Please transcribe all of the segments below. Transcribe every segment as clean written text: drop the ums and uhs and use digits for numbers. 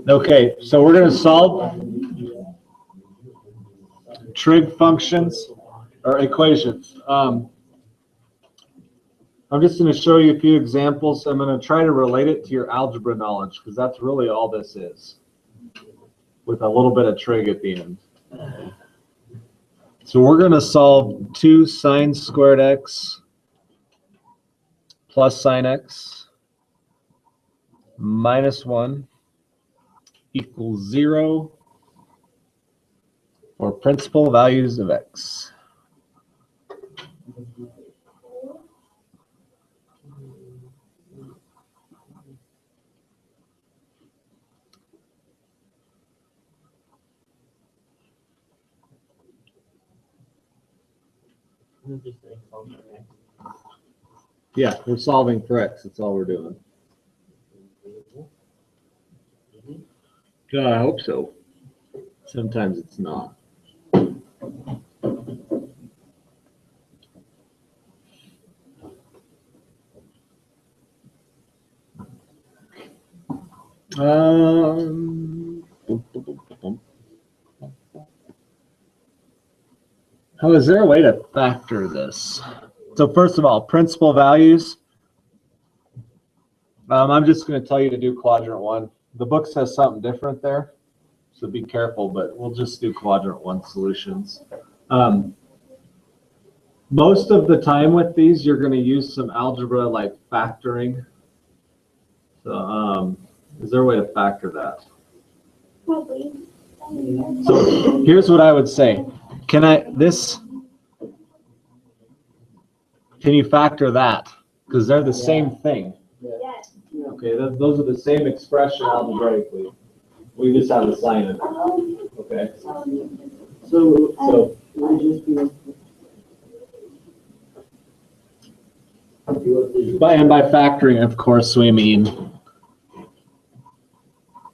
Okay, so we're going to solve trig functions or equations. I'm just going to show you a few examples. I'm going to try to relate it to your algebra knowledge because that's really all this is, with a little bit of trig at the end. So we're going to solve 2 sine squared x plus sine x minus 1 equals 0 for principal values of x. Yeah, we're solving for x. That's all we're doing. I hope so. Sometimes it's not. How is there a way to factor this? So first of all, principal values. I'm just going to tell you to do quadrant 1. The book says something different there, so be careful, but we'll just do quadrant 1 solutions. Most of the time with these, you're going to use some algebra like factoring. So is there a way to factor that? Probably. So here's what I would say. Can you factor that? Because they're the same thing. Yes. Okay, those are the same expression algebraically. We just have to sign it. Okay. So by factoring, of course, we mean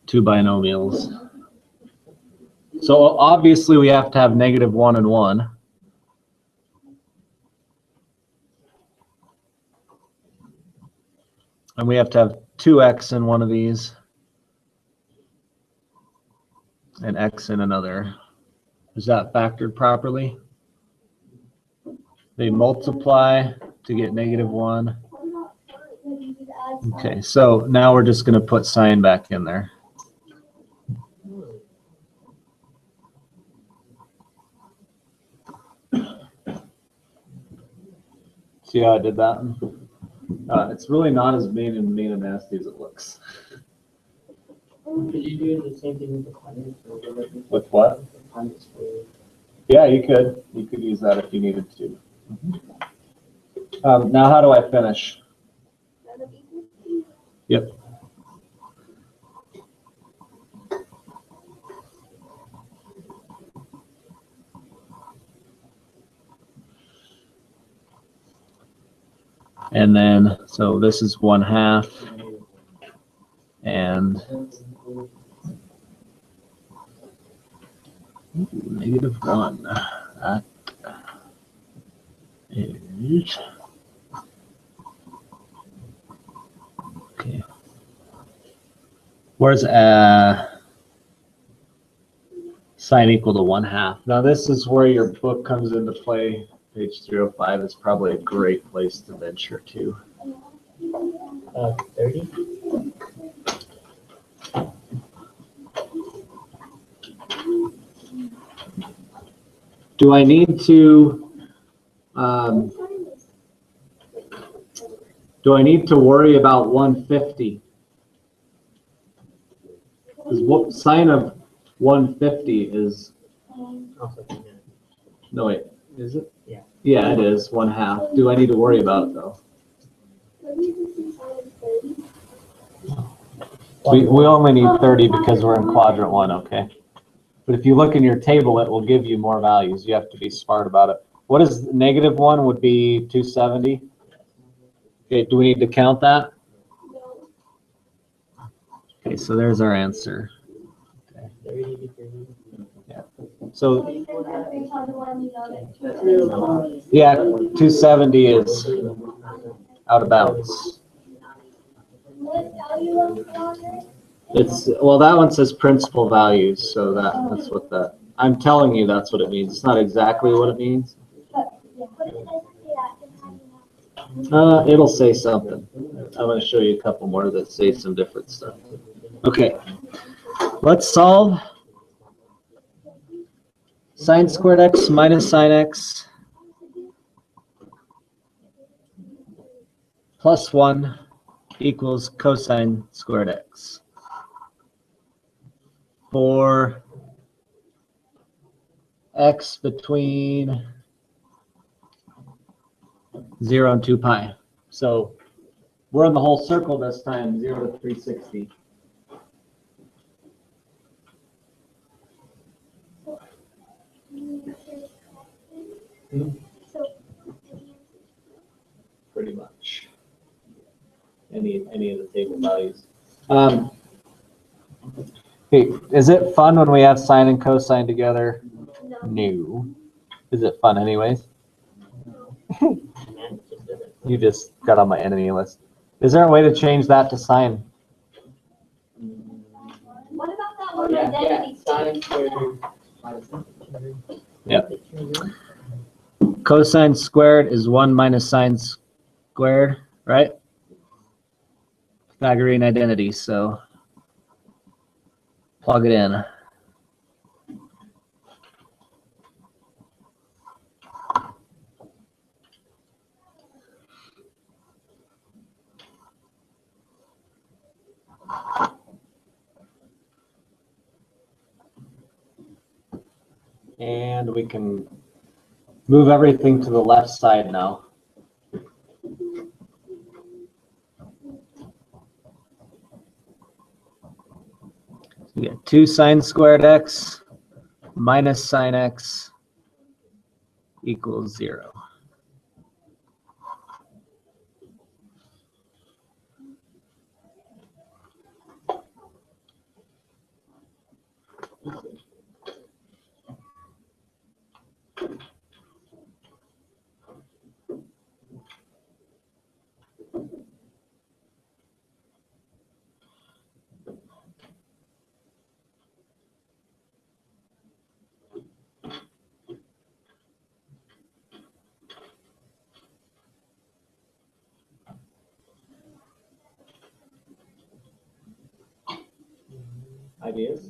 2 binomials. So obviously we have to have -1 and 1. And we have to have 2x in one of these and x in another. Is that factored properly? They multiply to get -1. Okay, so now we're just going to put sine back in there. See how I did that? It's really not as mean and nasty as it looks. Could you do the same thing with the quadrants? With what? Yeah, you could. You could use that if you needed to. Now, how do I finish? Yep. And then, so this is 1/2, and -1. That is okay. Where's sine equal to 1/2? Now this is where your book comes into play. Page 305 is probably a great place to venture to. 30. Do I need to worry about 150? Because what sine of 150 is? No wait, is it? Yeah. Yeah, it is 1/2. Do I need to worry about it though? We only need 30 because we're in quadrant 1, okay? But if you look in your table, it will give you more values. You have to be smart about it. What is -1 would be 270? Okay, do we need to count that? Okay, so there's our answer. Okay. Yeah. So yeah, 270 is out of bounds. It's, well, that one says principal values, so that's what that, I'm telling you that's what it means. It's not exactly what it means. It'll say something. I'm going to show you a couple more that say some different stuff. Okay, let's solve sine squared x minus sine x plus 1 equals cosine squared x for x between 0 and 2 pi. So we're in the whole circle this time, 0 to 360. Pretty much. Any of the table values. Hey, is it fun when we have sine and cosine together? No. Is it fun anyways? You just got on my enemy list. Is there a way to change that to sine? What about that one identity? Sine squared. Yep. Cosine squared is 1 minus sine squared, right? Pythagorean identity, so plug it in. And we can move everything to the left side now. We get 2 sine squared x minus sine x equals 0. Ideas?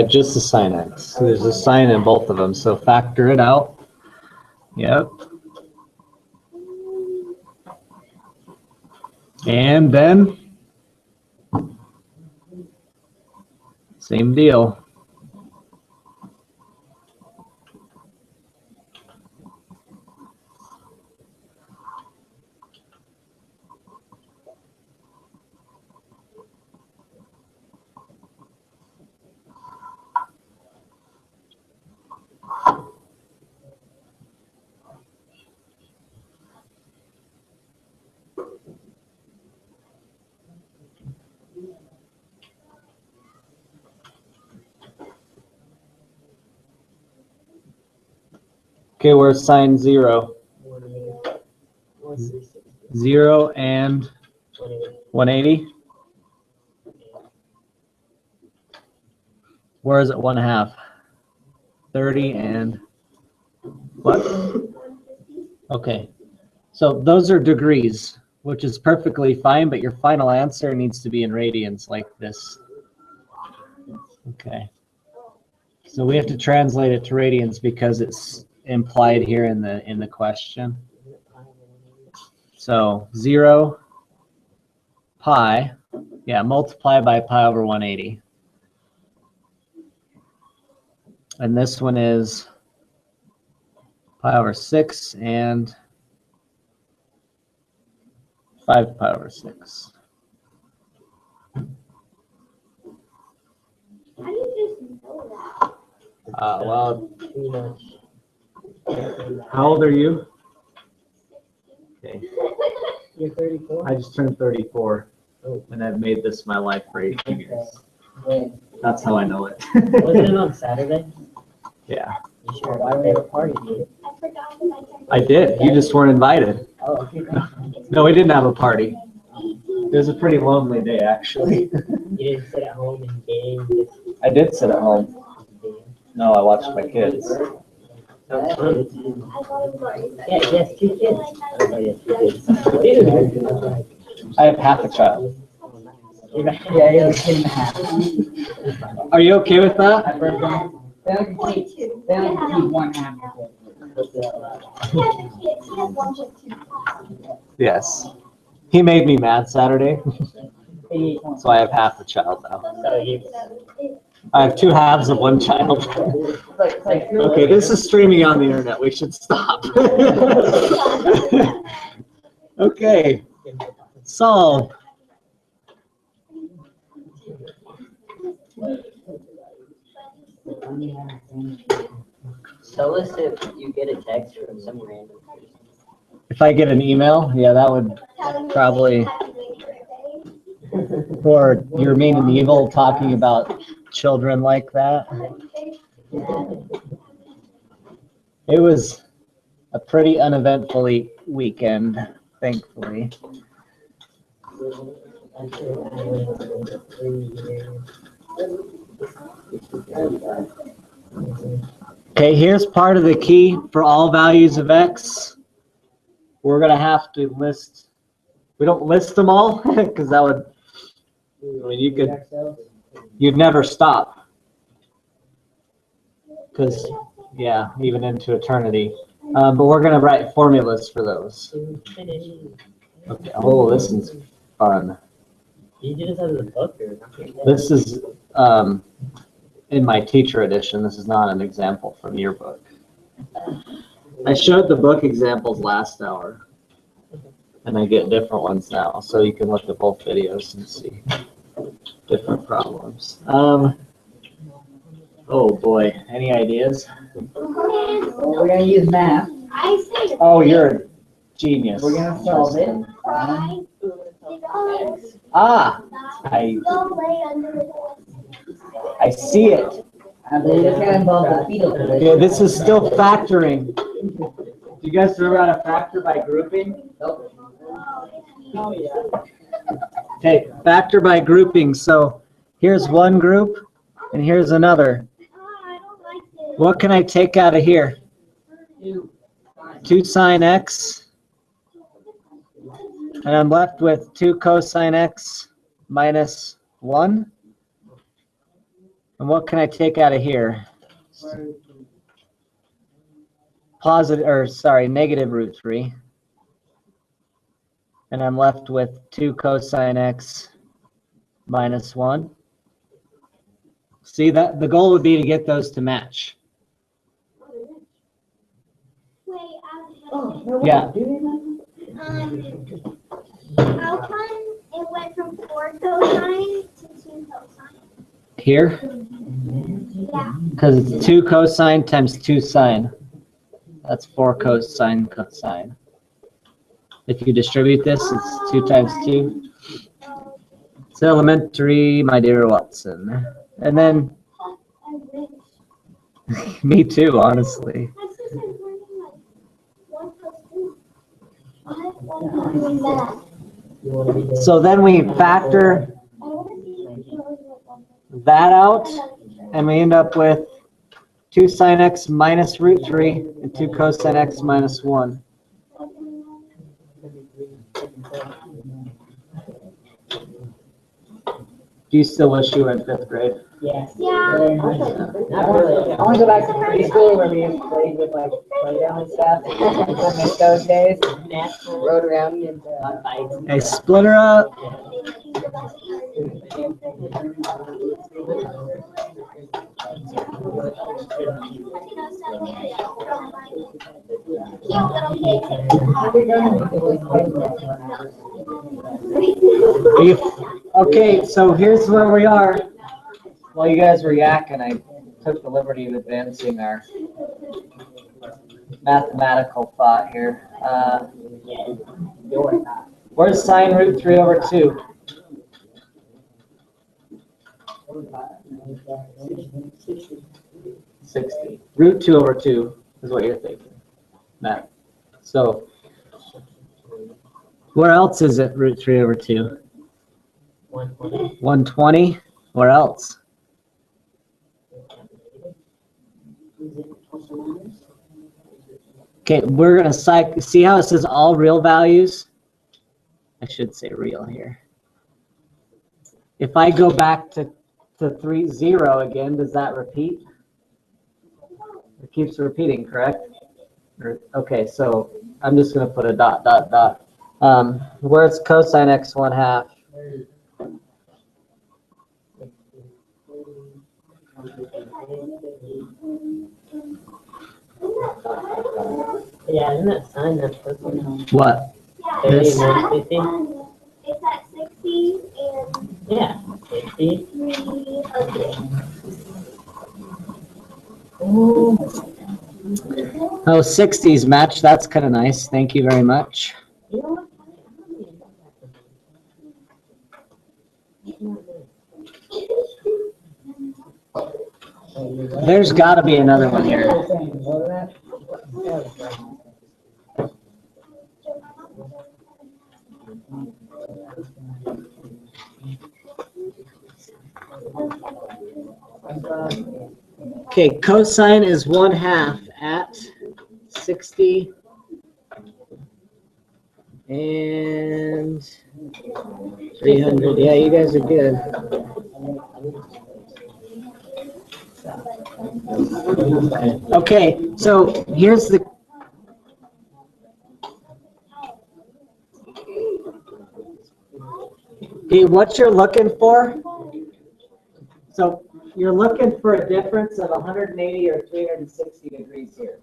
Just a sine x. So there's a sine in both of them, so factor it out. Yep. And then, same deal. Okay, where's sine 0? 0 and 180. Where is it 1/2? 30 and what? Okay, so those are degrees, which is perfectly fine, but your final answer needs to be in radians like this. Okay, so we have to translate it to radians because it's implied here in the question. So 0 pi, yeah, multiply by pi over 180. And this one is pi over 6 and 5 pi over 6. How do you just know that? Well, Too much. how old are you? Okay, You're 34? I just turned 34, Oh. and I've made this my life for 18 years. When? That's how I know it. Wasn't it on Saturday? Yeah. You sure? Why were you at a party, dude? I forgot that I turned I did. You just weren't invited. Oh, okay. No, we didn't have a party. It was a pretty lonely day, actually. You didn't sit at home and game. I did sit at home. No, I watched my kids. Yeah, yes, 2 kids. Oh, yes, 2 kids. I have half a child. Yeah, you're a kid and a half. Are you okay with that? They only keep 1 half of it. Yes. He made me mad Saturday, so I have half a child now. So you. I have 2 halves of 1 child. Okay, this is streaming on the internet. We should stop. Okay, solve. Tell us if you get a text from some random person. If I get an email, yeah, that would probably, or you're mean and evil talking about children like that. It was a pretty uneventful weekend, thankfully. Okay, here's part of the key for all values of x. We're going to have to list, we don't list them all because that would, I mean, you'd never stop. Because, yeah, even into eternity. But we're going to write formulas for those. Okay. Oh, this is fun. You just have the book or nothing? This is in my teacher edition. This is not an example from your book. I showed the book examples last hour, and I get different ones now, so you can look at both videos and see different problems. Oh boy, any ideas? We're gonna use math. Oh, you're a genius. We're gonna solve it. Ah, I see it. I believe it's gonna involve the fetal position. Yeah, this is still factoring. Do you guys remember how to factor by grouping? Okay, factor by grouping. So here's one group and here's another. What can I take out of here? 2 sine x. And I'm left with 2 cosine x minus 1. And what can I take out of here? Negative root 3. And I'm left with 2 cosine x minus 1. See, that the goal would be to get those to match. Yeah. How come it went from 4 cosine to 2 cosine? Here? Yeah. Because it's 2 cosine times 2 sine. That's 4 cosine cosine. If you distribute this, it's 2 times 2. It's elementary, my dear Watson. And then, me too, honestly. So then we factor that out, and we end up with 2 sine x minus root 3 and 2 cosine x minus 1. Do you still wish you were in 5th grade? Yes. Yeah. Not really. I want to go back to preschool where we played with like playground and stuff. I miss those days. Rode around on bikes. Hey, split her up. Okay, so here's where we are. While you guys were yakking, I took the liberty of advancing our mathematical thought here. Where's sine root 3 over 2? 60. Root 2 over 2 is what you're thinking, Matt. So where else is it root 3 over 2? 120. 120? Where else? Okay, we're going to see how it says all real values? I should say real here. If I go back to 3, 0 again, does that repeat? It keeps repeating, correct? Okay, so I'm just going to put a dot, dot, dot. Where's cosine x 1/2? Yeah, isn't that sine that's perfect? What? 30 This? minus 50? It's at 60 and Yeah, 60. 3, okay. Oh, 60s match. That's kind of nice. Thank you very much. You know what? There's got to be another one here. Okay, cosine is 1/2 at 60 and 300. Yeah, you guys are good. Okay, so here's the. Okay, what you're looking for. So you're looking for a difference of 180 or 360 degrees here.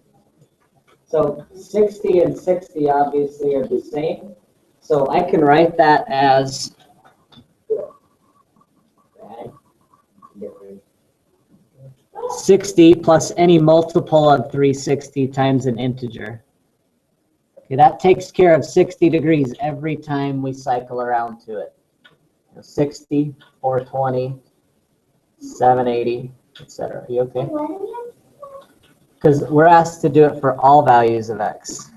So 60 and 60 obviously are the same. So I can write that as 60 plus any multiple of 360 times an integer. Okay, that takes care of 60 degrees every time we cycle around to it. 60, 420, 780, etc. Are you okay? Because we're asked to do it for all values of x.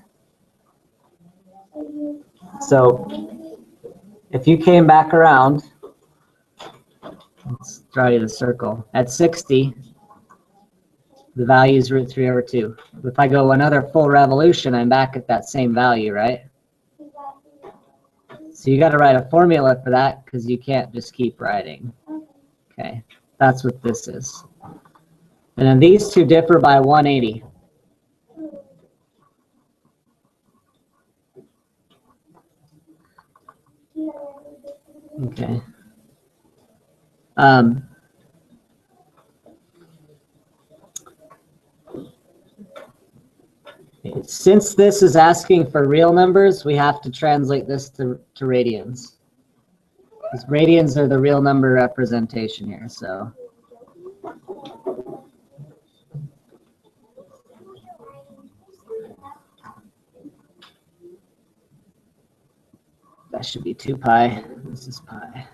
So if you came back around, let's draw you the circle. At 60, the value is root 3 over 2. If I go another full revolution, I'm back at that same value, right? So you got to write a formula for that because you can't just keep writing. Okay, that's what this is. And then these two differ by 180. Okay. Since this is asking for real numbers, we have to translate this to radians. Because radians are the real number representation here, so. That should be 2 pi. This is pi.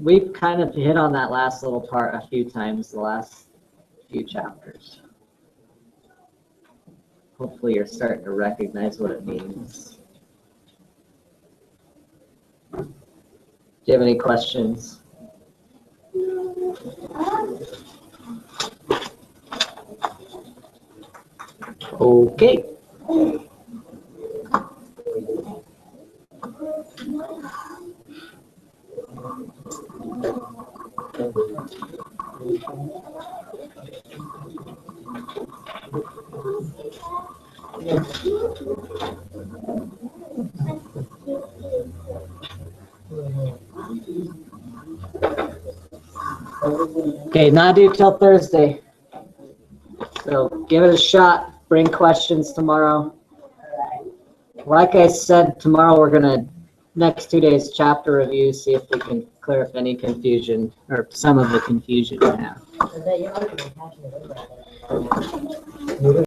We've kind of hit on that last little part a few times the last few chapters. Hopefully you're starting to recognize what it means. Do you have any questions? Okay. Okay, not due till Thursday. So give it a shot. Bring questions tomorrow. Like I said, tomorrow we're gonna, next 2 days, chapter review, see if we can clear up any confusion or some of the confusion we have. So that you're not even passionate about it.